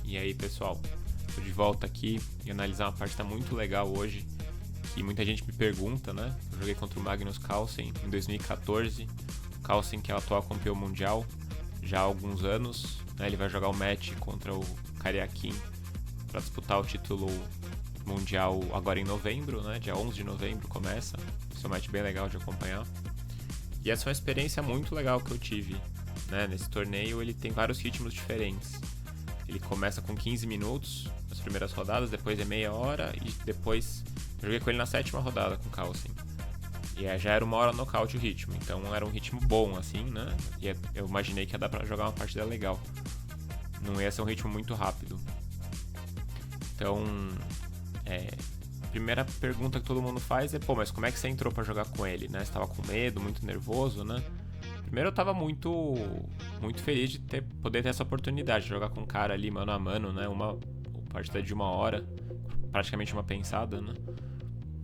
E aí, pessoal, tô de volta aqui e analisar uma partida muito legal hoje, que muita gente me pergunta, né? Eu joguei contra o Magnus Carlsen em 2014, o Carlsen que é o atual campeão mundial já há alguns anos, né? Ele vai jogar o match contra o Karyakin para disputar o título mundial agora em novembro, né? Dia 11 de novembro começa, esse é um match bem legal de acompanhar. E essa é uma experiência muito legal que eu tive, né? Nesse torneio ele tem vários ritmos diferentes. Ele começa com 15 minutos nas primeiras rodadas, depois é meia hora e depois eu joguei com ele na 7ª rodada com o Carlsen. E já era 1 hora nocaute o ritmo, então era um ritmo bom assim, né? E eu imaginei que ia dar pra jogar uma partida legal. Não ia ser um ritmo muito rápido. Então, a primeira pergunta que todo mundo faz é, mas como é que você entrou pra jogar com ele, né? Você tava com medo, muito nervoso, né? Primeiro eu tava muito feliz de poder ter essa oportunidade de jogar com um cara ali mano a mano, né? Uma partida de 1 hora, praticamente uma pensada, né?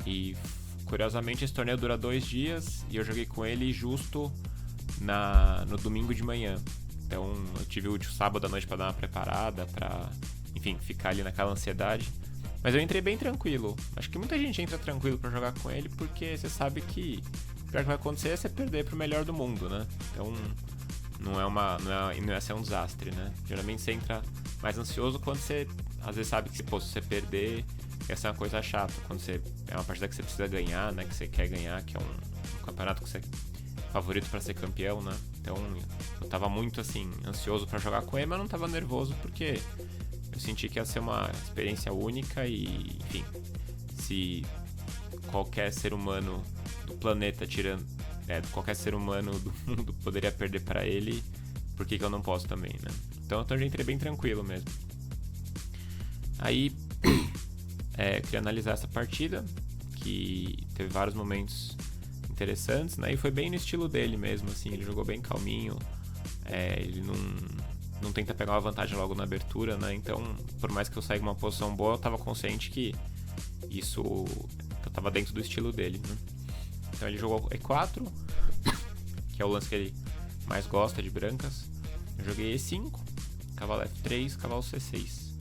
E curiosamente esse torneio dura 2 dias e eu joguei com ele justo no domingo de manhã. Então eu tive o sábado à noite pra dar uma preparada, pra, enfim, ficar ali naquela ansiedade. Mas eu entrei bem tranquilo. Acho que muita gente entra tranquilo pra jogar com ele porque você sabe que o pior que vai acontecer é você perder pro melhor do mundo, né? Então não é ser um desastre, né? Geralmente você entra mais ansioso quando você às vezes sabe que se você perder essa é uma coisa chata, quando é uma partida que você precisa ganhar, né? Que você quer ganhar, que é um campeonato que você é favorito pra ser campeão, né? Então eu tava muito assim ansioso pra jogar com ele, mas não tava nervoso porque eu senti que ia ser uma experiência única e, enfim, se qualquer ser humano do planeta qualquer ser humano do mundo poderia perder pra ele, por que eu não posso também, né? Então eu entrei bem tranquilo mesmo. Aí queria analisar essa partida, que teve vários momentos interessantes, né? E foi bem no estilo dele mesmo, assim, ele jogou bem calminho, ele não tenta pegar uma vantagem logo na abertura, né? Então, por mais que eu saia em uma posição boa, eu tava consciente que eu tava dentro do estilo dele, né? Então ele jogou E4, que é o lance que ele mais gosta de brancas. Eu joguei E5, cavalo F3, cavalo C6.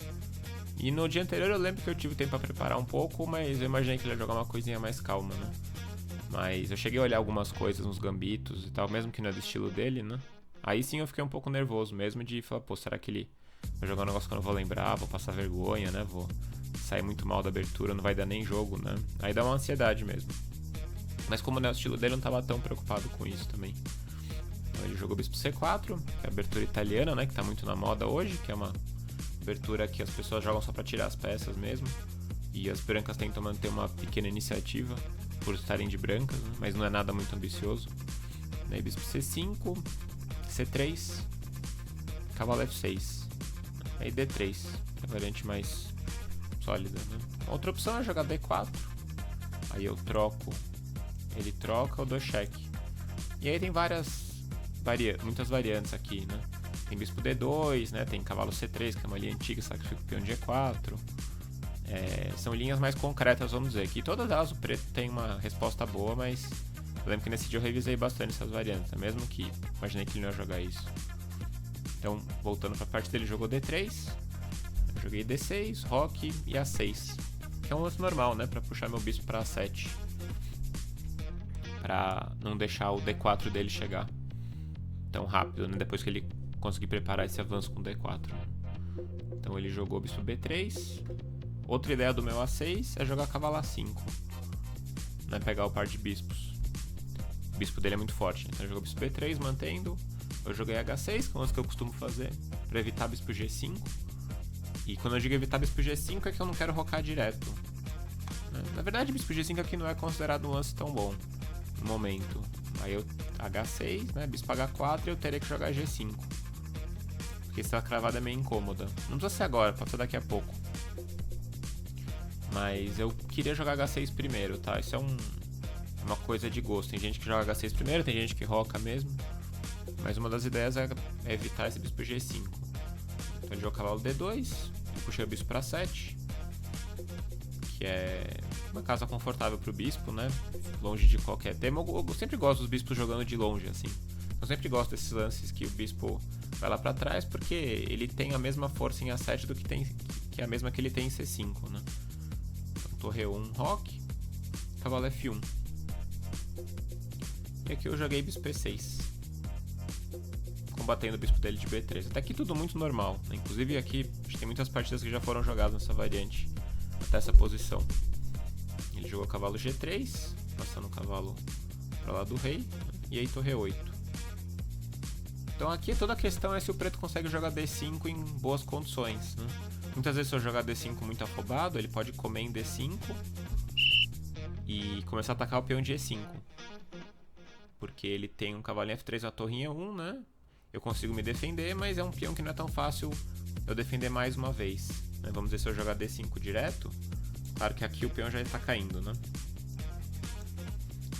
E no dia anterior eu lembro que eu tive tempo pra preparar um pouco, mas eu imaginei que ele ia jogar uma coisinha mais calma, né? Mas eu cheguei a olhar algumas coisas nos gambitos e tal, mesmo que não é do estilo dele, né? Aí sim eu fiquei um pouco nervoso mesmo de falar, será que ele vai jogar um negócio que eu não vou lembrar, vou passar vergonha, né? Vou sair muito mal da abertura, não vai dar nem jogo, né? Aí dá uma ansiedade mesmo. Mas como não é o estilo dele, eu não tava tão preocupado com isso também. Então ele jogou bispo C4, que é a abertura italiana, né? Que tá muito na moda hoje, que é uma abertura que as pessoas jogam só pra tirar as peças mesmo. E as brancas tentam manter uma pequena iniciativa por estarem de brancas, né? Mas não é nada muito ambicioso. Daí bispo C5, C3, cavalo F6, aí D3, que é a variante mais sólida, né? Outra opção é jogar D4, aí eu troco, ele troca, eu dou cheque. E aí tem muitas variantes aqui, né? Tem bispo D2, né? Tem cavalo C3, que é uma linha antiga, sacrifica o peão de G4. São linhas mais concretas, vamos dizer. Que todas elas o preto tem uma resposta boa, mas eu lembro que nesse dia eu revisei bastante essas variantes, né? Mesmo que imaginei que ele não ia jogar isso. Então, voltando pra parte dele, jogou D3, eu joguei D6, roque e A6, que é um lance normal, né? Pra puxar meu bispo pra A7, pra não deixar o D4 dele chegar tão rápido, né? Depois que ele conseguir preparar esse avanço com D4. Então ele jogou bispo B3. Outra ideia do meu A6 é jogar cavalo A5, né? Pegar o par de bispos. O bispo dele é muito forte, então ele jogou bispo B3, mantendo. Eu joguei H6, que é o que eu costumo fazer, pra evitar bispo G5. E quando eu digo evitar bispo G5 é que eu não quero rocar direto, né? Na verdade, bispo G5 aqui não é considerado um lance tão bom no momento. Aí eu H6, né? Bispo H4 e eu teria que jogar G5. Porque essa cravada é meio incômoda. Não precisa ser agora, pode ser daqui a pouco. Mas eu queria jogar H6 primeiro, tá? Isso é uma coisa de gosto. Tem gente que joga H6 primeiro, tem gente que roca mesmo. Mas uma das ideias é evitar esse bispo G5. Então ele jogou cavalo D2, puxei o bispo para 7, que é uma casa confortável pro bispo, né? Longe de qualquer tema. Eu sempre gosto dos bispos jogando de longe, assim. Eu sempre gosto desses lances que o bispo vai lá pra trás porque ele tem a mesma força em A7 do que que é a mesma que ele tem em C5, né? Então, torre E1, roque, cavalo F1. E aqui eu joguei bispo E6, combatendo o bispo dele de B3. Até aqui tudo muito normal, né? Inclusive aqui a gente tem muitas partidas que já foram jogadas nessa variante, até essa posição. Ele jogou cavalo G3, passando o cavalo para lá do rei, e aí torre E8. Então aqui toda a questão é se o preto consegue jogar D5 em boas condições, né? Muitas vezes se eu jogar D5 muito afobado, ele pode comer em D5 e começar a atacar o peão de E5. Porque ele tem um cavalo em F3 e uma torre em E1, né? Eu consigo me defender, mas é um peão que não é tão fácil eu defender mais uma vez, né? Vamos ver se eu jogar D5 direto. Claro que aqui o peão já está caindo, né?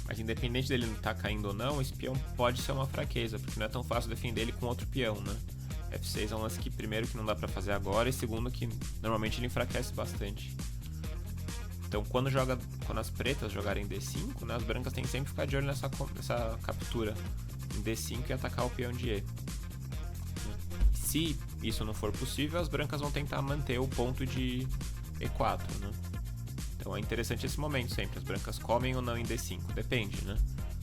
Mas independente dele não estar caindo ou não, esse peão pode ser uma fraqueza, porque não é tão fácil defender ele com outro peão, né? F6 é um lance que, primeiro, que não dá pra fazer agora, e segundo, que normalmente ele enfraquece bastante. Então, quando as pretas jogarem D5, né, as brancas têm que sempre ficar de olho nessa captura em D5 e atacar o peão de E. Se isso não for possível, as brancas vão tentar manter o ponto de E4, né? Então é interessante esse momento sempre. As brancas comem ou não em D5, depende, né?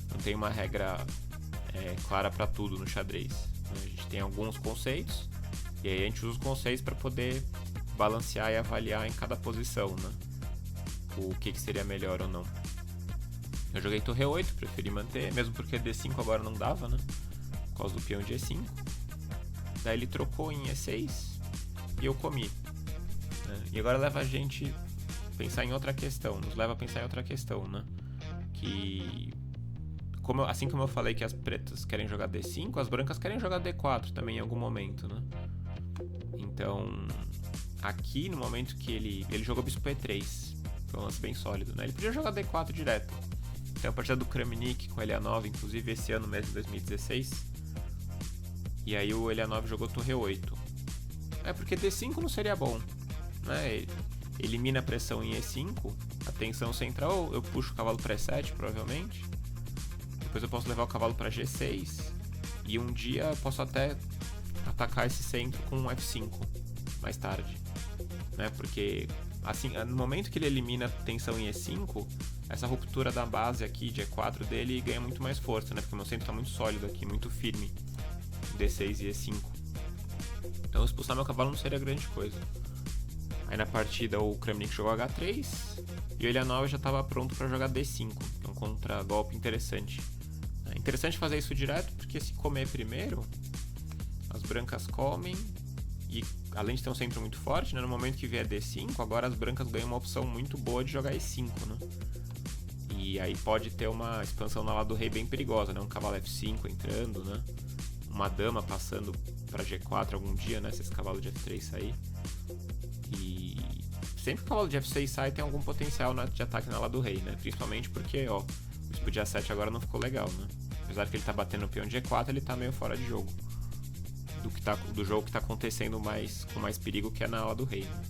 Não tem uma regra clara para tudo no xadrez, né? A gente tem alguns conceitos e aí a gente usa os conceitos para poder balancear e avaliar em cada posição, né? O que seria melhor ou não. Eu joguei torre 8, preferi manter, mesmo porque D5 agora não dava, né? Por causa do peão de E5. Daí ele trocou em E6 e eu comi, né? E agora leva a gente pensar em outra questão, nos leva a pensar em outra questão, né? Que assim como eu falei que as pretas querem jogar D5, as brancas querem jogar D4 também em algum momento, né? Então, aqui no momento que ele jogou bispo E3, foi um lance bem sólido, né? Ele podia jogar D4 direto. Tem a partida do Kramnik com o LA9, inclusive esse ano mesmo, 2016. E aí o LA9 jogou torre 8. Porque D5 não seria bom, né? Elimina a pressão em E5, a tensão central, eu puxo o cavalo para E7, provavelmente. Depois eu posso levar o cavalo para G6. E um dia eu posso até atacar esse centro com um F5 mais tarde, né? Porque assim, no momento que ele elimina a tensão em E5, essa ruptura da base aqui de E4 dele ganha muito mais força, né? Porque o meu centro está muito sólido aqui, muito firme. D6 e E5. Então expulsar meu cavalo não seria grande coisa. Aí na partida o Kramnik jogou H3 e o LA9 já estava pronto para jogar D5. Então contra-golpe interessante. É interessante fazer isso direto porque se comer primeiro, as brancas comem e além de ter um centro muito forte, né, no momento que vier D5, agora as brancas ganham uma opção muito boa de jogar E5, né? E aí pode ter uma expansão na lado do rei bem perigosa, né? Um cavalo F5 entrando, né? Uma dama passando para G4 algum dia, né? Se esse cavalo de F3 sair. E sempre que o cavalo de F6 sai tem algum potencial de ataque na lado do rei, né? Principalmente porque, ó, o bispo de A7 agora não ficou legal, né? Apesar que ele tá batendo o peão de E4, ele tá meio fora de jogo. Do jogo que tá acontecendo com mais perigo, que é na ala do rei, né?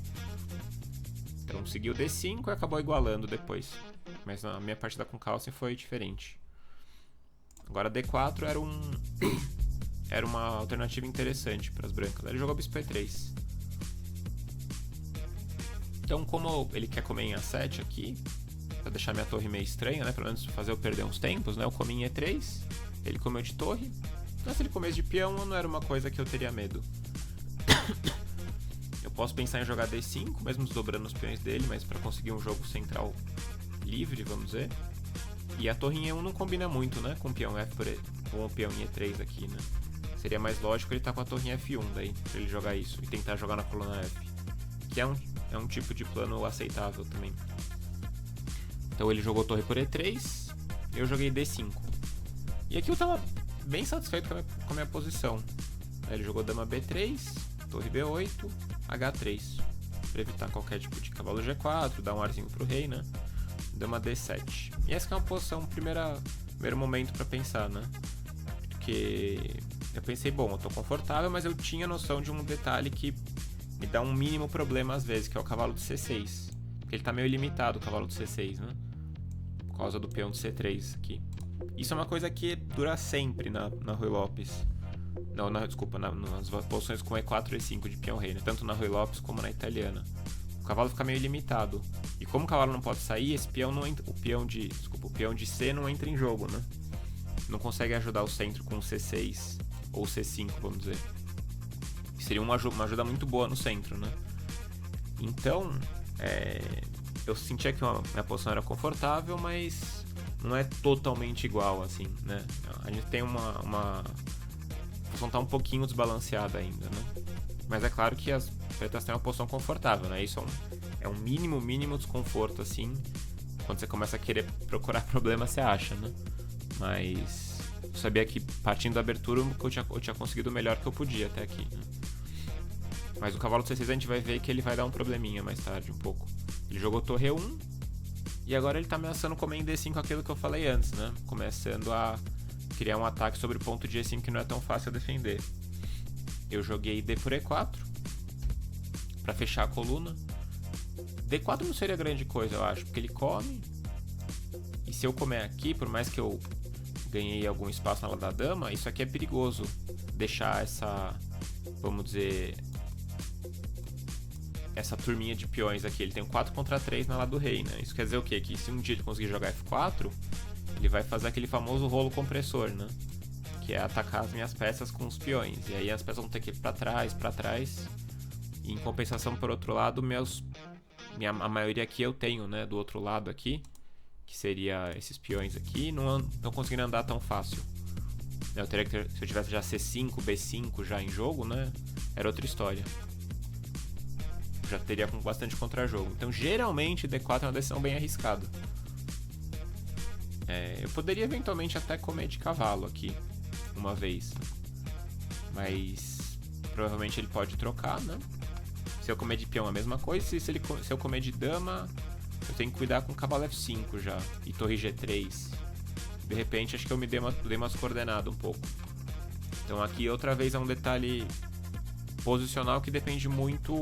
Então seguiu D5 e acabou igualando depois. Mas na minha partida com Carlsen foi diferente. Agora D4 era uma alternativa interessante para as brancas. Ele jogou bispo E3. Então, como ele quer comer em A7 aqui, para deixar minha torre meio estranha, né? Pelo menos fazer eu perder uns tempos, né? Eu comi em E3, ele comeu de torre. Então, se ele comesse de peão, não era uma coisa que eu teria medo. Eu posso pensar em jogar D5, mesmo desdobrando os peões dele, mas para conseguir um jogo central livre, vamos dizer. E a torre em E1 não combina muito, né? Com o peão com o peão em E3 aqui, né? Seria mais lógico ele estar com a torre em F1 daí, pra ele jogar isso e tentar jogar na coluna F. Que é um tipo de plano aceitável também. Então ele jogou torre por E3, eu joguei D5. E aqui eu tava bem satisfeito com a minha posição. Aí ele jogou dama B3, torre B8, H3. Pra evitar qualquer tipo de cavalo G4, dar um arzinho pro rei, né? Dama D7. E essa que é uma posição, primeiro momento pra pensar, né? Porque eu pensei, bom, eu tô confortável, mas eu tinha noção de um detalhe que me dá um mínimo problema às vezes, que é o cavalo de C6. Porque ele tá meio limitado, o cavalo de C6, né? Por causa do peão de C3 aqui. Isso é uma coisa que dura sempre na Ruy Lopes. Não, desculpa, nas posições com E4 e E5 de peão rei, né? Tanto na Ruy Lopes como na italiana. O cavalo fica meio limitado. E como o cavalo não pode sair, esse peão não entra, o peão de C não entra em jogo, né? Não consegue ajudar o centro com o C6 ou C5, vamos dizer. Seria uma ajuda muito boa no centro, né? Então, eu sentia que minha posição era confortável, mas não é totalmente igual, assim, né? A gente tem a posição tá um pouquinho desbalanceada ainda, né? Mas é claro que as pretas têm uma posição confortável, né? Isso é um mínimo desconforto, assim. Quando você começa a querer procurar problema, você acha, né? Mas eu sabia que partindo da abertura eu tinha conseguido o melhor que eu podia até aqui, né? Mas o cavalo C6 a gente vai ver que ele vai dar um probleminha mais tarde, um pouco. Ele jogou torre 1 e agora ele tá ameaçando comer em D5 aquilo que eu falei antes, né? Começando a criar um ataque sobre o ponto de E5 que não é tão fácil defender. Eu joguei D por E4 pra fechar a coluna. D4 não seria grande coisa, eu acho, porque ele come. E se eu comer aqui, por mais que eu ganhei algum espaço na ala da dama, isso aqui é perigoso. Deixar essa, vamos dizer, essa turminha de peões aqui. Ele tem um 4 contra 3 na ala do rei, né? Isso quer dizer o quê? Que se um dia ele conseguir jogar F4, ele vai fazer aquele famoso rolo compressor, né? Que é atacar as minhas peças com os peões. E aí as peças vão ter que ir pra trás. E em compensação, por outro lado, a maioria aqui eu tenho, né? Do outro lado aqui, que seria esses peões aqui, não conseguindo andar tão fácil. Eu teria que se eu tivesse já C5, B5 já em jogo, né? Era outra história. Já teria com bastante contra-jogo. Então, geralmente, D4 é uma decisão bem arriscada. Eu poderia eventualmente até comer de cavalo aqui, uma vez. Mas provavelmente ele pode trocar, né? Se eu comer de peão, a mesma coisa. Se eu comer de dama, eu tenho que cuidar com cavalo F5 já. E torre G3. De repente, acho que eu dei umas coordenadas um pouco. Então aqui, outra vez, é um detalhe posicional que depende muito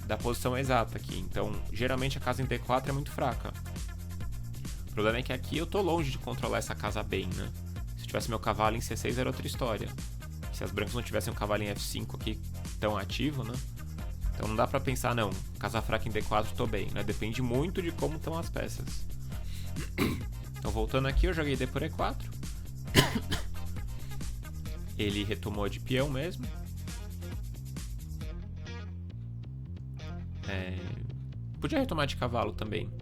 da posição exata aqui. Então, geralmente, a casa em D4 é muito fraca. O problema é que aqui eu tô longe de controlar essa casa bem, né? Se eu tivesse meu cavalo em C6, era outra história. Se as brancas não tivessem um cavalo em F5 aqui tão ativo, né? Então não dá pra pensar, não, casa fraca em D4 tô bem, né? Depende muito de como estão as peças. Então voltando aqui, eu joguei D por E4. Ele retomou de peão mesmo. Podia retomar de cavalo também, né?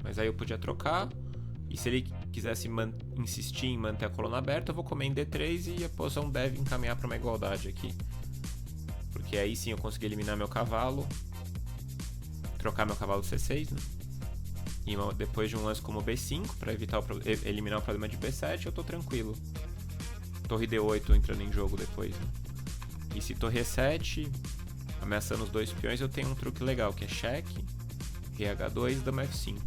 Mas aí eu podia trocar. E se ele quisesse insistir em manter a coluna aberta, eu vou comer em D3 e a posição deve encaminhar para uma igualdade aqui. Porque aí sim eu consegui eliminar meu cavalo, trocar meu cavalo C6, né? E depois de um lance como B5, para eliminar o problema de B7, eu tô tranquilo. Torre D8 entrando em jogo depois, né? E se torre E7, ameaçando os dois peões, eu tenho um truque legal, que é cheque, rei H2 e dama F5.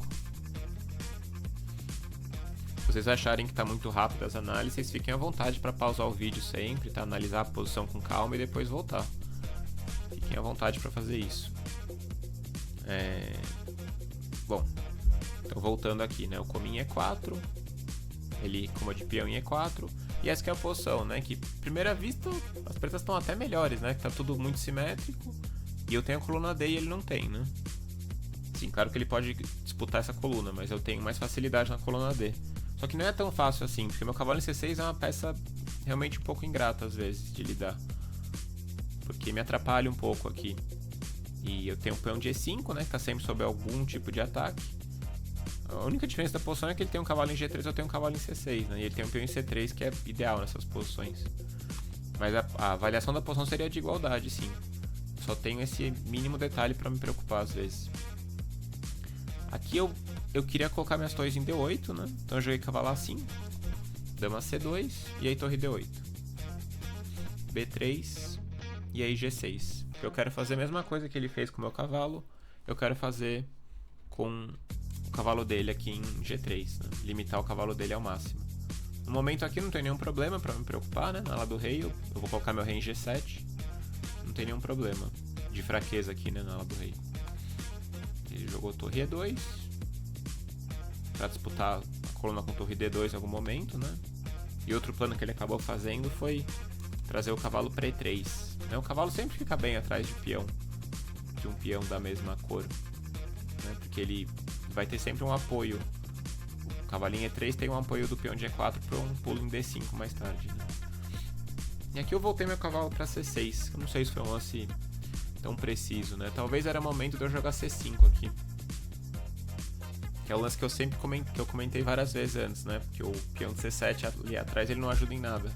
Se vocês acharem que está muito rápido as análises, vocês fiquem à vontade para pausar o vídeo sempre, tá? Analisar a posição com calma e depois voltar. Fiquem à vontade para fazer isso. Bom, então voltando aqui, né? Eu comi em E4, ele comou de peão em E4, e essa que é a posição, né? Que, primeira vista, as pretas estão até melhores, né? Que tá tudo muito simétrico, e eu tenho a coluna D e ele não tem, né? Sim, claro que ele pode disputar essa coluna, mas eu tenho mais facilidade na coluna D. Só que não é tão fácil assim, porque meu cavalo em C6 é uma peça realmente um pouco ingrata às vezes de lidar. Porque me atrapalha um pouco aqui. E eu tenho um peão de E5, né, que tá sempre sob algum tipo de ataque. A única diferença da posição é que ele tem um cavalo em G3 e eu tenho um cavalo em C6, né, e ele tem um peão em C3 que é ideal nessas posições. Mas a avaliação da posição seria de igualdade, sim. Só tenho esse mínimo detalhe para me preocupar às vezes. Aqui eu queria colocar minhas torres em D8, né? Então eu joguei cavalo A5, dama C2 e aí torre D8. B3 e aí G6. Eu quero fazer a mesma coisa que ele fez com o meu cavalo, eu quero fazer com o cavalo dele aqui em G3, né? Limitar o cavalo dele ao máximo. No momento aqui não tem nenhum problema para me preocupar, né? Na ala do rei eu vou colocar meu rei em G7. Não tem nenhum problema de fraqueza aqui, né? Na ala do rei. Ele jogou torre E2 para disputar a coluna com torre D2 em algum momento, né? E outro plano que ele acabou fazendo foi trazer o cavalo para E3. Né? O cavalo sempre fica bem atrás de um peão da mesma cor, né? Porque ele vai ter sempre um apoio. O cavalinho E3 tem um apoio do peão de E4 para um pulo em D5 mais tarde, né? E aqui eu voltei meu cavalo para C6. Eu não sei se foi um lance tão preciso, né? Talvez era momento de eu jogar C5 aqui. Que é o lance que eu sempre comentei várias vezes antes, né? Porque o peão de C7 ali atrás ele não ajuda em nada.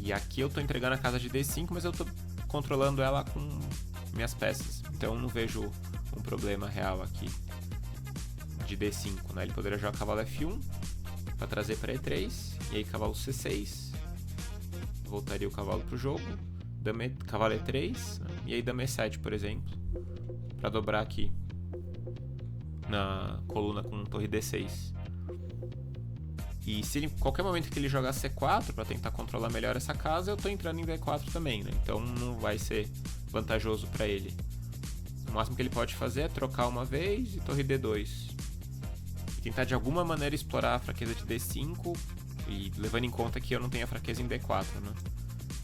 E aqui eu tô entregando a casa de D5, mas eu tô controlando ela com minhas peças. Então eu não vejo um problema real aqui de D5, né? Ele poderia jogar cavalo F1 para trazer para E3, e aí cavalo C6. Voltaria o cavalo pro jogo. Cavalo E3, né? E aí dama E7, por exemplo, para dobrar aqui na coluna com torre D6. E se em qualquer momento que ele jogar C4 para tentar controlar melhor essa casa, eu tô entrando em D4 também, né? Então não vai ser vantajoso para ele. O máximo que ele pode fazer é trocar uma vez e torre D2. E tentar de alguma maneira explorar a fraqueza de D5, e levando em conta que eu não tenho a fraqueza em D4, né?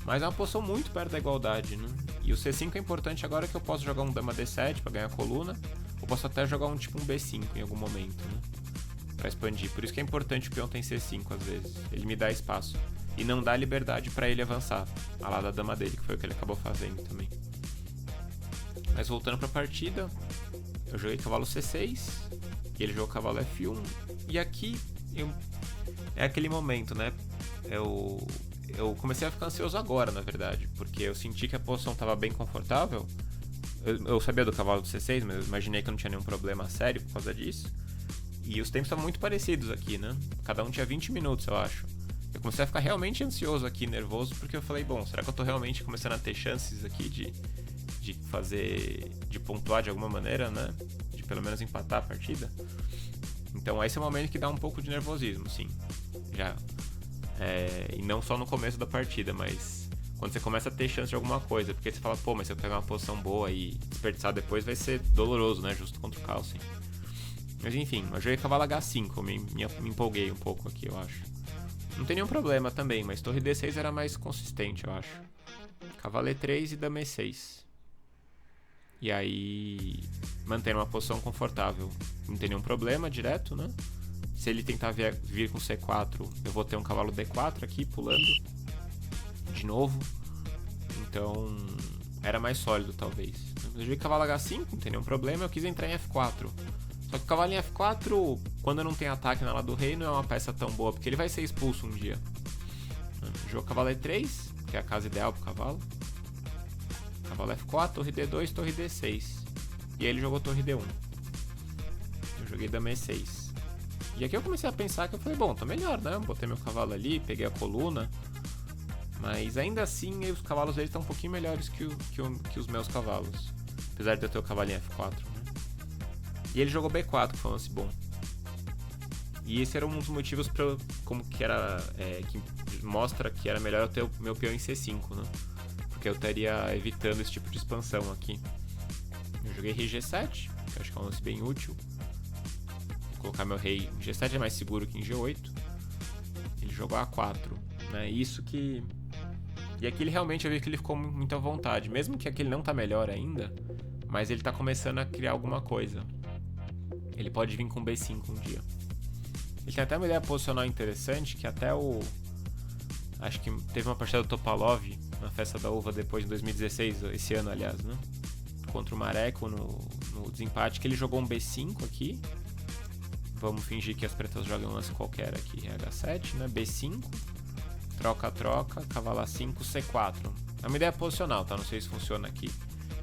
Mas é uma posição muito perto da igualdade, né? E o C5 é importante agora que eu posso jogar um dama D7 para ganhar a coluna. Eu posso até jogar um tipo um B5 em algum momento, né? Pra expandir. Por isso que é importante o peão ter C5 às vezes. Ele me dá espaço. E não dá liberdade pra ele avançar. A lá da dama dele, que foi o que ele acabou fazendo também. Mas voltando pra partida, eu joguei cavalo C6. E ele jogou cavalo F1. E aqui é aquele momento, né? Eu comecei a ficar ansioso agora, na verdade. Porque eu senti que a posição tava bem confortável. Eu sabia do cavalo do C6, mas eu imaginei que eu não tinha nenhum problema sério por causa disso. E os tempos estavam muito parecidos aqui, né? Cada um tinha 20 minutos, eu acho. Eu comecei a ficar realmente ansioso aqui, nervoso, porque eu falei, bom, será que eu tô realmente começando a ter chances aqui de pontuar de alguma maneira, né? De pelo menos empatar a partida? Então esse é o momento que dá um pouco de nervosismo, sim. Já. E não só no começo da partida, mas quando você começa a ter chance de alguma coisa, porque você fala, pô, mas se eu pegar uma posição boa e desperdiçar depois vai ser doloroso, né? Justo contra o Carlsen. Mas enfim, eu joguei cavalo H5, eu me empolguei um pouco aqui, eu acho. Não tem nenhum problema também, mas torre D6 era mais consistente, eu acho. Cavalo E3 e dama E6. E aí, mantendo uma posição confortável. Não tem nenhum problema direto, né? Se ele tentar vir com C4, eu vou ter um cavalo D4 aqui, pulando. De novo. Então, era mais sólido, talvez. Eu joguei cavalo H5, não tem nenhum problema, eu quis entrar em F4. Só que o cavalo em F4, quando não tem ataque na lá do rei, não é uma peça tão boa, porque ele vai ser expulso um dia. Jogou cavalo E3, que é a casa ideal pro cavalo. Cavalo F4, torre D2, torre D6. E aí ele jogou torre D1. Eu joguei dama E6. E aqui eu comecei a pensar que eu falei, bom, tá melhor, né? Botei meu cavalo ali, peguei a coluna. Mas ainda assim, os cavalos dele estão um pouquinho melhores que os meus cavalos. Apesar de eu ter o cavalinho F4, né? E ele jogou B4, que foi um lance bom. E esse era um dos motivos que mostra que era melhor eu ter o meu peão em C5, né? Porque eu estaria evitando esse tipo de expansão aqui. Eu joguei rei G7, que eu acho que é um lance bem útil. Vou colocar meu rei em G7 é mais seguro que em G8. Ele jogou A4, né? Isso que... E aqui ele realmente, eu vi que ele ficou muito à vontade. Mesmo que aqui ele não tá melhor ainda, mas ele tá começando a criar alguma coisa. Ele pode vir com B5 um dia. Ele tem até uma ideia posicional interessante, que até acho que teve uma partida do Topalov na Festa da Uva depois de 2016, esse ano aliás, né? Contra o Mareco no desempate, que ele jogou um B5 aqui. Vamos fingir que as pretas jogam um lance qualquer aqui, H7, né? B5, troca, cavalo A5, C4. É uma ideia posicional, tá? Não sei se funciona aqui.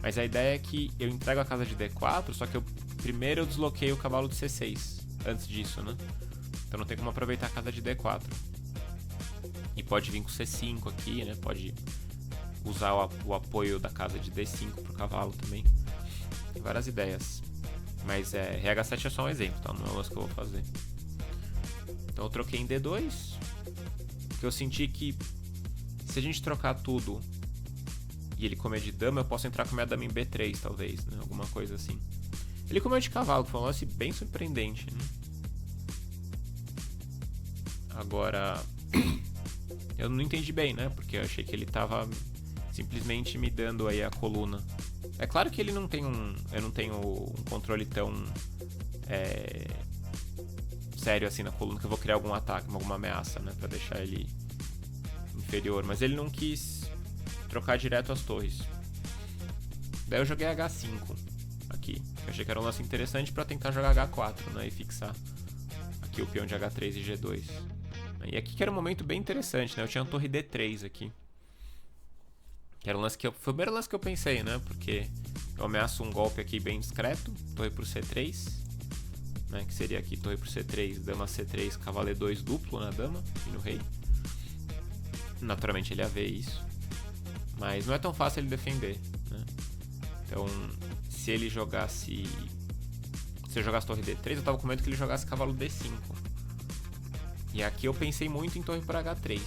Mas a ideia é que eu entrego a casa de D4, só que primeiro eu desloqueio o cavalo de C6 antes disso, né? Então não tem como aproveitar a casa de D4. E pode vir com C5 aqui, né? Pode usar o apoio da casa de D5 pro cavalo também. Tem várias ideias. Mas RH7 é só um exemplo, tá? Não é o lance que eu vou fazer. Então eu troquei em D2. Porque eu senti que se a gente trocar tudo e ele comer de dama, eu posso entrar com a minha dama em B3, talvez, né? Alguma coisa assim. Ele comeu de cavalo, que foi um lance bem surpreendente, né? Agora, eu não entendi bem, né? Porque eu achei que ele tava simplesmente me dando aí a coluna. É claro que ele não tem eu não tenho um controle tão sério assim na coluna que eu vou criar algum ataque, alguma ameaça, né? Pra deixar ele inferior. Mas ele não quis trocar direto as torres. Daí eu joguei H5 aqui. Eu achei que era um lance interessante pra tentar jogar H4, né? E fixar aqui o peão de H3 e G2. E aqui que era um momento bem interessante, né? Eu tinha uma torre D3 aqui. Que era um lance que foi o primeiro lance que eu pensei, né? Porque eu ameaço um golpe aqui bem discreto. Torre pro C3. Né? Que seria aqui torre pro C3, dama C3, cavalo E2 duplo na dama e no rei. Naturalmente ele ia ver isso. Mas não é tão fácil ele defender, né? Então, se ele jogasse... Se eu jogasse torre D3, eu tava com medo que ele jogasse cavalo D5. E aqui eu pensei muito em torre por H3.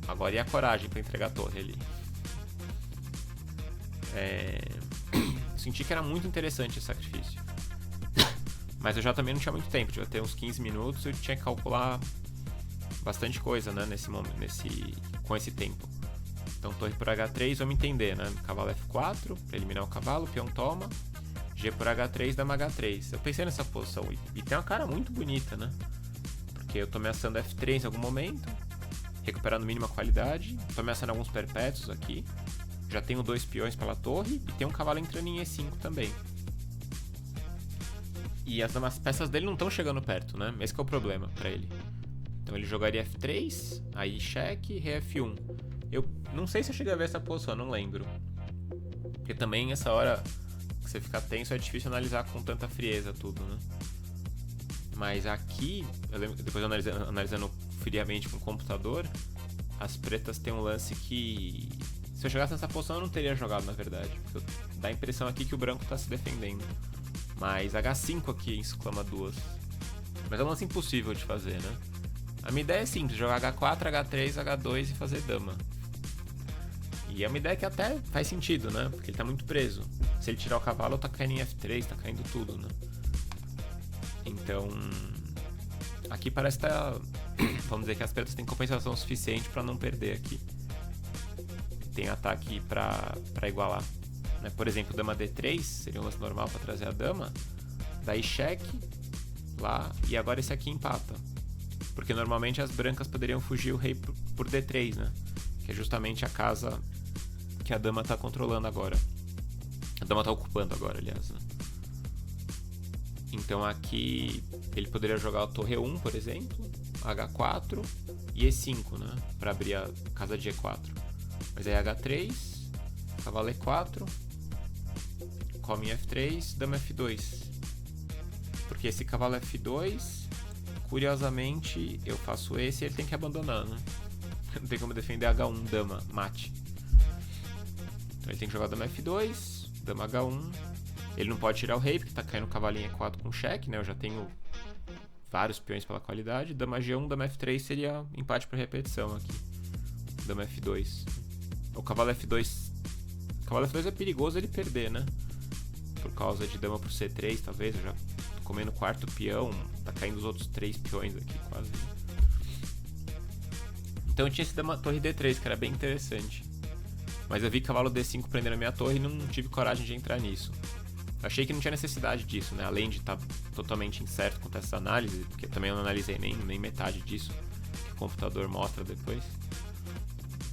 Agora e a coragem pra entregar a torre ali? Senti que era muito interessante esse sacrifício. Mas eu já também não tinha muito tempo. Devia ter uns 15 minutos e eu tinha que calcular bastante coisa, né? Com esse tempo. Então torre por H3, vamos entender, né? Cavalo F4, pra eliminar o cavalo, peão toma. G por H3, dama H3. Eu pensei nessa posição e tem uma cara muito bonita, né? Porque eu tô ameaçando F3 em algum momento, recuperando mínima qualidade. Tô ameaçando alguns perpétuos aqui. Já tenho 2 peões pela torre e tem um cavalo entrando em E5 também. E as peças dele não estão chegando perto, né? Esse que é o problema pra ele. Então ele jogaria F3, aí cheque, rei F1. Eu não sei se eu cheguei a ver essa posição, não lembro. Porque também essa hora que você fica tenso é difícil analisar com tanta frieza tudo, né? Mas aqui, eu lembro, depois analisando friamente com o computador, as pretas têm um lance que... Se eu jogasse nessa posição eu não teria jogado, na verdade. Porque dá a impressão aqui que o branco tá se defendendo. Mas H5 aqui exclama duas. Mas é um lance impossível de fazer, né? A minha ideia é simples, jogar H4, H3, H2 e fazer dama. E é uma ideia que até faz sentido, né? Porque ele tá muito preso. Se ele tirar o cavalo, tá caindo em F3, tá caindo tudo, né? Então... Aqui parece que tá... Vamos dizer que as pretas têm compensação suficiente pra não perder aqui. Tem ataque pra igualar. Né? Por exemplo, dama D3 seria um lance normal pra trazer a dama. Daí cheque lá, e agora esse aqui empata. Porque normalmente as brancas poderiam fugir o rei por D3, né? Que é justamente a casa que a dama tá controlando agora. A dama tá ocupando agora, aliás, né? Então aqui ele poderia jogar a torre E1, por exemplo, H4 e E5, né? Pra abrir a casa de E4. Mas aí H3, cavalo E4, come F3, dama F2. Porque esse cavalo F2, curiosamente, eu faço esse e ele tem que abandonar, né? Não tem como defender H1, dama, mate. Então ele tem que jogar dama F2, dama H1. Ele não pode tirar o rei, porque tá caindo o cavalinho E4 com cheque, né? Eu já tenho vários peões pela qualidade. Dama G1, dama F3 seria empate por repetição aqui. Dama F2. O cavalo F2... O cavalo F2 é perigoso ele perder, né? Por causa de dama pro C3, talvez. Eu já tô comendo o quarto peão. Tá caindo os outros 3 peões aqui, quase. Então eu tinha esse dama torre D3, que era bem interessante. Mas eu vi cavalo D5 prendendo a minha torre e não tive coragem de entrar nisso. Eu achei que não tinha necessidade disso, né? Além de estar totalmente incerto com essa análise, porque também eu não analisei nem metade disso que o computador mostra depois.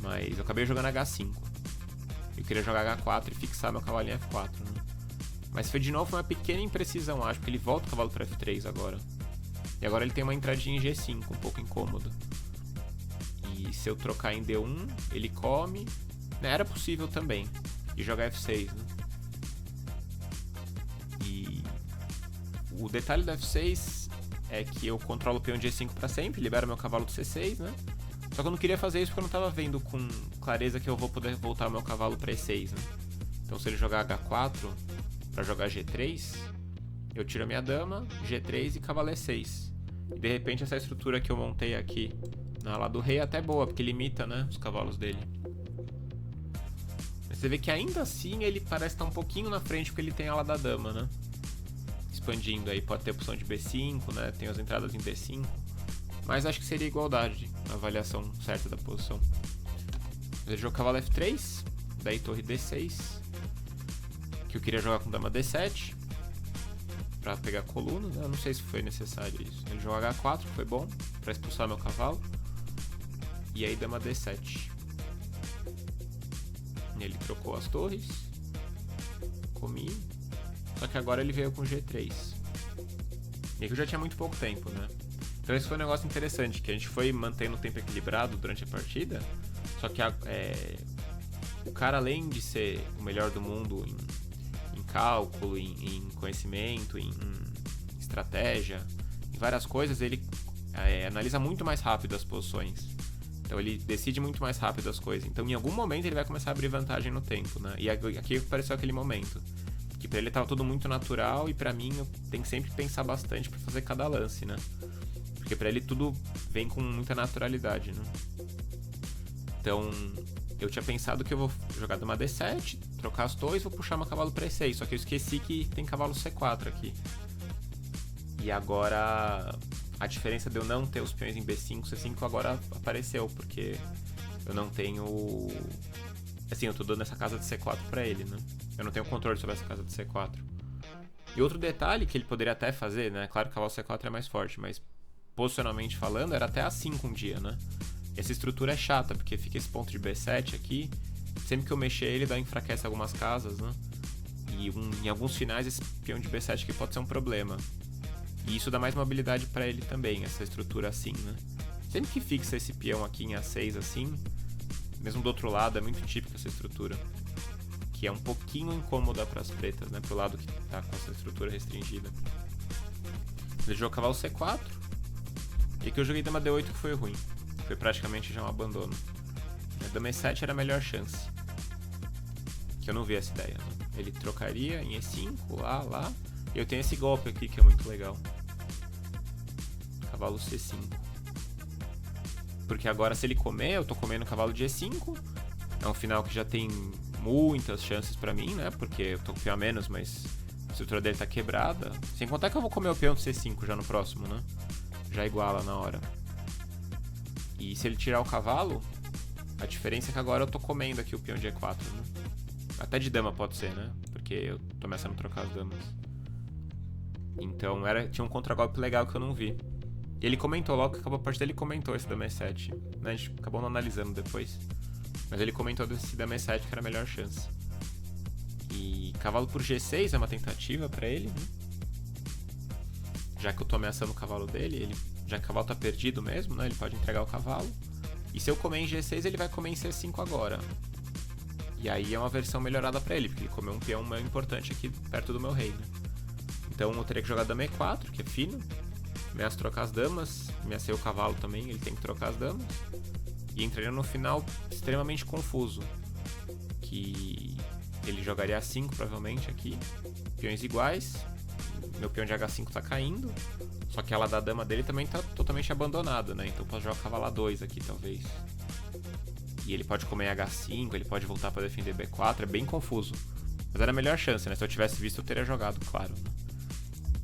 Mas eu acabei jogando H5. Eu queria jogar H4 e fixar meu cavalinho F4, né? Mas foi de novo uma pequena imprecisão, acho, porque ele volta o cavalo para F3 agora. E agora ele tem uma entradinha em G5, um pouco incômoda. E se eu trocar em D1, ele come. Era possível também. E jogar F6, né? E o detalhe do F6 é que eu controlo o peão de G5 para sempre, libero meu cavalo do C6, né? Só que eu não queria fazer isso porque eu não estava vendo com clareza que eu vou poder voltar meu cavalo para E6, né? Então se ele jogar H4 para jogar G3, eu tiro a minha dama, G3 e cavalo E6. E de repente essa estrutura que eu montei aqui na lá do rei é até boa, porque limita, né, os cavalos dele. Mas você vê que ainda assim ele parece estar um pouquinho na frente porque ele tem a ala da dama, né? Expandindo aí, pode ter opção de B5, né? Tem as entradas em D5. Mas acho que seria igualdade a avaliação certa da posição. Ele jogou cavalo F3, daí torre D6, que eu queria jogar com dama D7 pra pegar a coluna, né? Eu não sei se foi necessário isso. Ele jogou H4, que foi bom pra expulsar meu cavalo. E aí dama D7. Ele trocou as torres, comi, só que agora ele veio com G3. E aqui eu já tinha muito pouco tempo, né? Então esse foi um negócio interessante, que a gente foi mantendo o tempo equilibrado durante a partida, só que o cara, além de ser o melhor do mundo em cálculo, em conhecimento, em estratégia, em várias coisas, ele analisa muito mais rápido as posições. Então ele decide muito mais rápido as coisas. Então em algum momento ele vai começar a abrir vantagem no tempo, né? E aqui apareceu aquele momento. Que pra ele tava tudo muito natural e pra mim eu tenho que sempre pensar bastante pra fazer cada lance, né? Porque pra ele tudo vem com muita naturalidade, né? Então eu tinha pensado que eu vou jogar dama D7, trocar as torres e vou puxar meu cavalo pra E6. Só que eu esqueci que tem cavalo C4 aqui. E agora a diferença de eu não ter os peões em B5, C5 agora apareceu, porque eu não tenho... Assim, eu tô dando essa casa de C4 pra ele, né? Eu não tenho controle sobre essa casa de C4. E outro detalhe que ele poderia até fazer, né? Claro que o cavalo C4 é mais forte, mas posicionalmente falando, era até A5 um dia, né? Essa estrutura é chata, porque fica esse ponto de B7 aqui. Sempre que eu mexer ele, enfraquece algumas casas, né? E em alguns finais, esse peão de B7 aqui pode ser um problema. E isso dá mais mobilidade pra ele também, essa estrutura assim, né? Sempre que fixa esse peão aqui em A6 assim, mesmo do outro lado, é muito típica essa estrutura. Que é um pouquinho incômoda para as pretas, né? Pro lado que tá com essa estrutura restringida. Ele jogou cavalo C4. E aqui eu joguei dama D8, que foi ruim. Foi praticamente já um abandono. A dama E7 era a melhor chance. Que eu não vi essa ideia, né? Ele trocaria em E5, lá. E eu tenho esse golpe aqui que é muito legal. Cavalo C5. Porque agora se ele comer, eu tô comendo o cavalo de E5. É um final que já tem muitas chances pra mim, né? Porque eu tô com peão a menos, mas a estrutura dele tá quebrada. Sem contar que eu vou comer o peão de C5 já no próximo, né? Já iguala na hora. E se ele tirar o cavalo, a diferença é que agora eu tô comendo aqui o peão de E4, né? Até de dama pode ser, né? Porque eu tô começando a trocar as damas. Então tinha um contragolpe legal que eu não vi. E ele comentou logo que acabou a partida, ele comentou esse dama E7. Né? A gente acabou não analisando depois. Mas ele comentou desse dama E7 que era a melhor chance. E cavalo por G6 é uma tentativa pra ele, né? Já que eu tô ameaçando o cavalo dele, já que o cavalo tá perdido mesmo, né? Ele pode entregar o cavalo. E se eu comer em G6, ele vai comer em C5 agora. E aí é uma versão melhorada pra ele, porque ele comeu um peão meio importante aqui perto do meu rei, né? Então eu teria que jogar dama E4, que é fino. Ameaço trocar as damas. Ameacei o cavalo também, ele tem que trocar as damas. E entraria no final extremamente confuso. Que ele jogaria A5 provavelmente aqui. Peões iguais. Meu peão de H5 tá caindo. Só que ela da dama dele também tá totalmente abandonada, né? Então eu posso jogar cavalo A2 aqui, talvez. E ele pode comer H5, ele pode voltar pra defender B4. É bem confuso. Mas era a melhor chance, né? Se eu tivesse visto, eu teria jogado, claro. Né?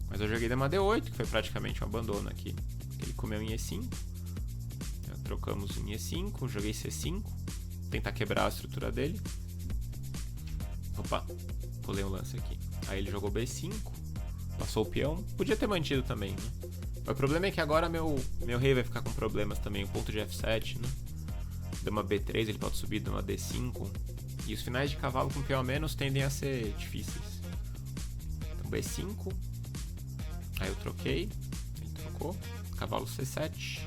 Mas eu joguei dama D8, que foi praticamente um abandono aqui. Ele comeu em E5. Trocamos em E5, joguei C5. Tentar quebrar a estrutura dele. Opa, pulei um lance aqui. Aí ele jogou B5. Passou o peão. Podia ter mantido também, né? Mas o problema é que agora meu rei vai ficar com problemas também. O ponto de F7, né? Dama B3, ele pode subir dama D5. E os finais de cavalo com peão a menos tendem a ser difíceis. Então B5. Aí eu troquei. Ele trocou. Cavalo C7.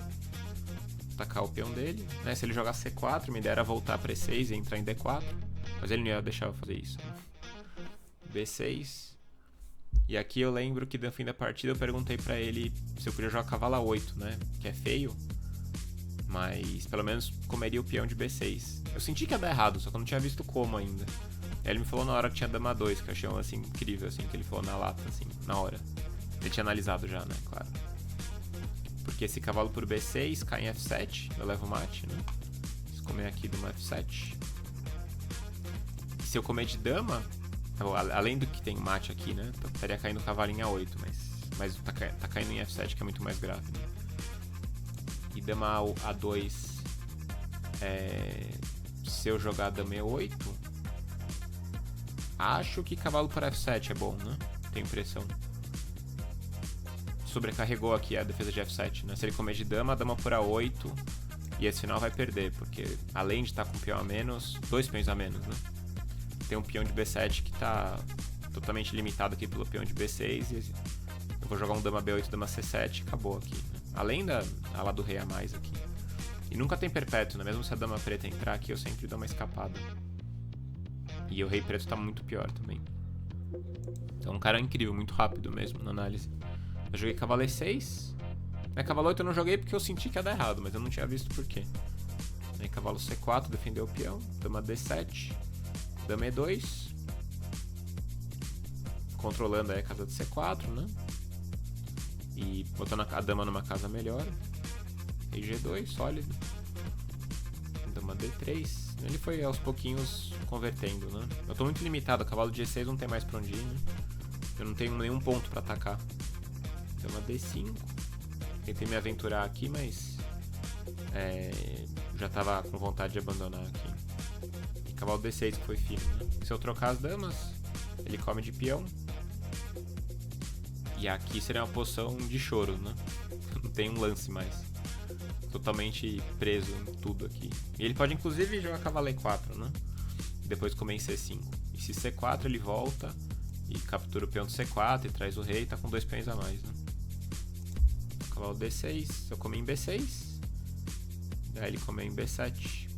Atacar o peão dele, né? Se ele jogar C4, minha ideia era voltar para E6 e entrar em D4, mas ele não ia deixar eu fazer isso, né? B6. E aqui eu lembro que no fim da partida eu perguntei pra ele se eu podia jogar cavalo A8, né? Que é feio, mas pelo menos comeria o peão de B6. Eu senti que ia dar errado, só que eu não tinha visto como ainda. Aí ele me falou na hora que tinha dama 2, que eu achei assim incrível, assim, que ele falou na lata, assim, na hora. Ele tinha analisado já, né? Claro. Porque esse cavalo por B6 cai em F7, eu levo mate, né? Se comer aqui dama F7. E se eu comer de dama, além do que tem mate aqui, né? Estaria caindo o cavalo em A8, mas tá caindo em F7, que é muito mais grave, né? e dama A2, se eu jogar dama E8, acho que cavalo por F7 é bom, né? Tenho impressão. Sobrecarregou aqui a defesa de F7, né? Se ele comer de dama, dama por A8, e esse final vai perder, porque além de estar com um peão a menos, 2 peões a menos, né? Tem um peão de B7 que está totalmente limitado aqui pelo peão de B6, e eu vou jogar um dama B8, dama C7 e acabou aqui, né? Além da ala do rei a mais aqui. E nunca tem perpétuo, né? Mesmo se a dama preta entrar aqui, eu sempre dou uma escapada. E o rei preto tá muito pior também. Então um cara incrível, muito rápido mesmo na análise. Eu joguei cavalo E6. Cavalo 8 eu não joguei porque eu senti que ia dar errado, mas eu não tinha visto por quê. Aí cavalo C4, defendeu o peão. Dama D7. Dama E2. Controlando aí a casa de C4, né? E botando a dama numa casa melhor. Rei G2, sólido. Dama D3. Ele foi aos pouquinhos convertendo, né? Eu tô muito limitado, o cavalo de G6 não tem mais pra onde ir, né? Eu não tenho nenhum ponto pra atacar. Dama D5. Tentei me aventurar aqui, mas já tava com vontade de abandonar aqui. E cavalo D6 que foi firme, né? Se eu trocar as damas, ele come de peão. E aqui seria uma posição de choro, né? Não tem um lance mais. Totalmente preso em tudo aqui. E ele pode inclusive jogar cavalo E4, né? E depois comer em C5. E se C4 ele volta e captura o peão do C4 e traz o rei e tá com 2 peões a mais, né? Cavalo D6, se eu comer em B6, daí ele comer em B7.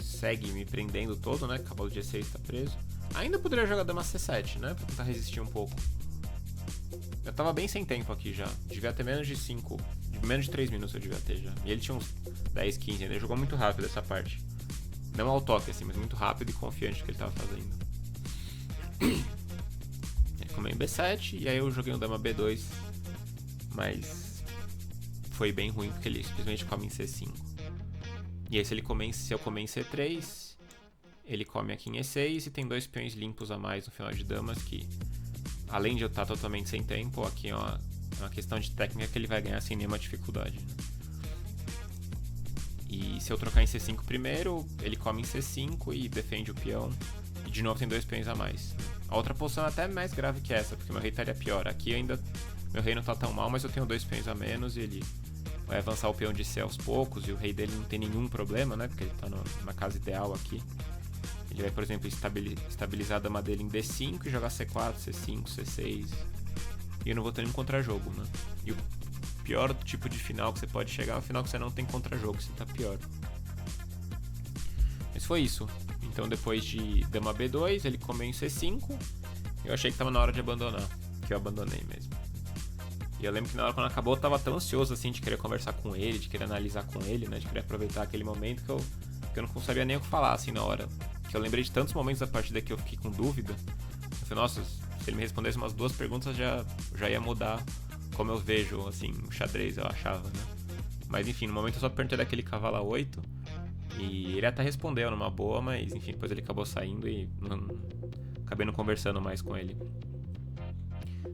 Segue me prendendo todo, né? Cavalo de G6 tá preso. Ainda poderia jogar dama C7, né? Pra tentar resistir um pouco. Eu tava bem sem tempo aqui já. Devia ter menos de 5. Menos de 3 minutos eu devia ter já. E ele tinha uns 10, 15 ainda. Ele jogou muito rápido essa parte. Não ao toque assim, mas muito rápido e confiante do que ele tava fazendo. Ele comeu em B7 e aí eu joguei um dama B2. Mas foi bem ruim porque ele simplesmente come em C5. E aí se eu comer em C3, ele come aqui em E6 e tem 2 peões limpos a mais no final de damas que, além de eu estar totalmente sem tempo, aqui é uma questão de técnica que ele vai ganhar sem nenhuma dificuldade, né? E se eu trocar em C5 primeiro, ele come em C5 e defende o peão. E de novo tem 2 peões a mais, né? A outra posição é até mais grave que essa, porque meu rei estaria pior. Aqui ainda meu rei não tá tão mal, mas eu tenho 2 peões a menos e ele vai avançar o peão de C aos poucos. E o rei dele não tem nenhum problema, né? Porque ele tá numa casa ideal aqui. Ele vai, por exemplo, estabilizar a dama dele em D5 e jogar C4, C5, C6. E eu não vou ter nenhum contra-jogo, né? E o pior tipo de final que você pode chegar é o final que você não tem contra-jogo, você tá pior. Mas foi isso. Então depois de dama B2, ele comeu em C5. Eu achei que tava na hora de abandonar, que eu abandonei mesmo. E eu lembro que na hora quando acabou eu tava tão ansioso assim de querer conversar com ele, de querer analisar com ele, né? De querer aproveitar aquele momento que eu não sabia nem o que falar assim na hora. Que eu lembrei de tantos momentos da partida que eu fiquei com dúvida. Eu falei, nossa, se ele me respondesse umas 2 perguntas já ia mudar como eu vejo, assim, o xadrez, eu achava, né? Mas enfim, no momento eu só perguntei daquele cavalo A8 e ele até respondeu numa boa, mas enfim, depois ele acabou saindo e acabei não conversando mais com ele.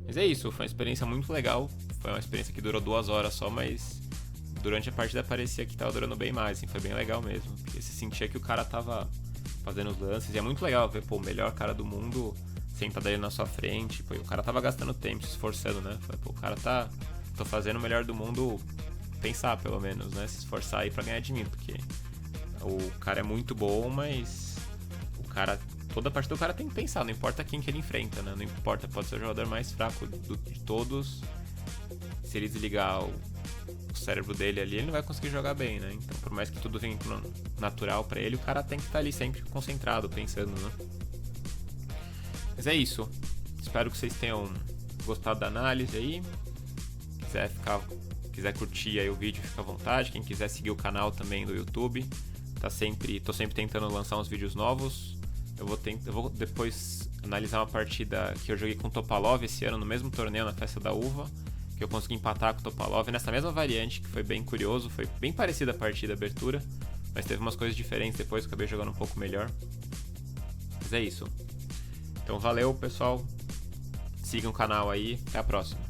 Mas é isso, foi uma experiência muito legal, foi uma experiência que durou 2 horas só, mas durante a partida parecia que tava durando bem mais, assim, foi bem legal mesmo, porque você sentia que o cara tava fazendo os lances, e é muito legal ver, pô, o melhor cara do mundo sentado ali na sua frente, pô, e o cara tava gastando tempo, se esforçando, né? Falei, pô, o cara tô fazendo o melhor do mundo pensar, pelo menos, né? Se esforçar aí pra ganhar de mim, porque o cara é muito bom, mas o cara, toda a partida o cara tem que pensar, não importa quem que ele enfrenta, né? Não importa, pode ser o jogador mais fraco de todos, se ele desligar o cérebro dele ali, ele não vai conseguir jogar bem, né? Então, por mais que tudo venha natural pra ele, o cara tem que estar ali sempre concentrado, pensando, né? Mas é isso. Espero que vocês tenham gostado da análise aí. Quiser curtir aí o vídeo, fica à vontade. Quem quiser seguir o canal também do YouTube, tô sempre tentando lançar uns vídeos novos. Eu vou depois analisar uma partida que eu joguei com o Topalov esse ano no mesmo torneio, na Festa da Uva, que eu consegui empatar com o Topalov nessa mesma variante, que foi bem curioso, foi bem parecida a partida, a abertura, mas teve umas coisas diferentes depois, acabei jogando um pouco melhor. Mas é isso. Então valeu, pessoal. Sigam o canal aí. Até a próxima.